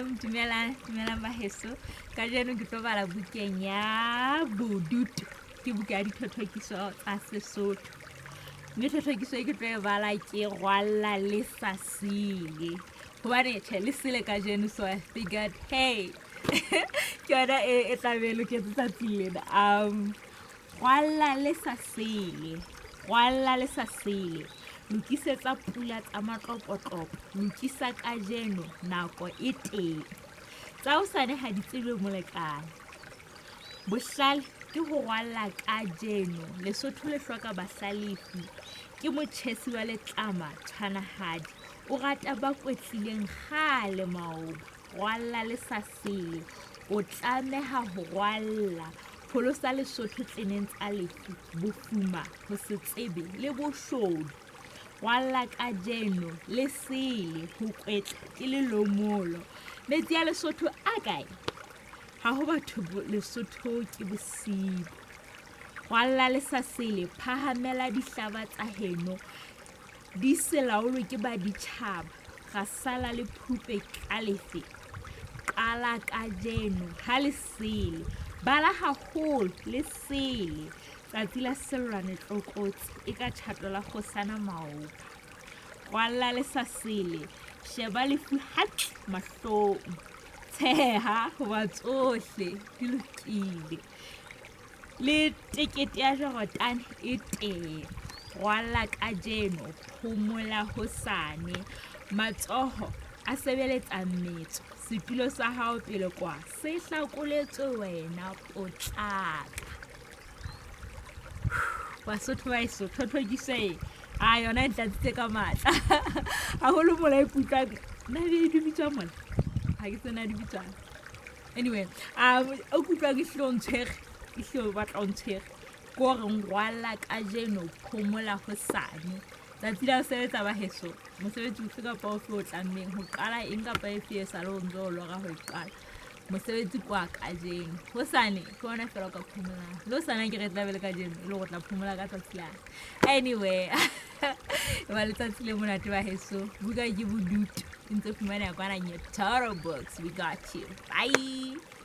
Dumelang baheso. Kajeno ke tlo bala bukeng ya bodutu. Ke buka ya dithothokiso tsa Sesotho. Mme thothokiso e ke tlo e bala ke rwalla le sa sile. Hobane le sile kajeno, so I figured hey ke yona e tla be lo ke tsatsi lena. Rwalla le sa sile. Rwalla le sa sile. Lokisetsa pula tsa matlopotlopo. Lokisa kajeno nako e teng. Tsa hosane ha di tsebe molekane. Bohlale ke ho rwalla kajeno. Lesotho le hloka bahlalefi. Ke motjhesi wa letlama tshwanahadi. O rata ba kwetlileng kgale maoba. Rwalla le sa sile. O tlameha ho rwalla. Pholosa Lesotho tleneng tsa lefu. Bofuma ho se tsebe le boshodu. Rwalla kajeno le sile ho kwetla ke le lomolo. Metsi ya Lesotho a kae? Ha ho batho Lesotho ke bosibo. Rwalla le sa sile phahamela dihlaba tsa heno. Di se laolwe ke ba ditjhaba. Ra sala le phupe ka lefe. Qala kajeno ha le sile. Bala haholo le sile. Tsatsi la selwane tlokotsi e ka tjhato la kgosana maoba. Rwalla le sa sile. Sheba lefu hatsi mahlong. Tsheha hoba tsohle di lokile. Le tekete ya Jorotane e teng. Rwalla kajeno phomola hosane. Matsoho a sebeletsa metso. Setulo sa hao pele kwa se hlakoletswe wena potlaka. Basotho ba iso thothokiso yona e tlatsitse ka matla. Haholo mola e putlang. Nna di bitswa mola. Ha ke tsena di bitswa. Anyway, o kutlwang ihlong tshwere. Ihlo batla o ntshwere. Ko re rwalla kajeno phomola hosane. Tsatsi la ho sebetsa baheso. Mosebetsi ofe kapa ofe o tlammeng ho qala eng kapa efe e sa le o ntso o lora ho e qala. Mosebetsi kwa kajeno. Hosane ke ona fela ka phomolang. Le hosane ke re tla bele kajeno le go tla phomola ka tsatsi la. Anyway, ba letsatsi le monate baheso. Buka ke bodutu. Ntse fumana ya kwana Nyotoro Books. We got you. Bye.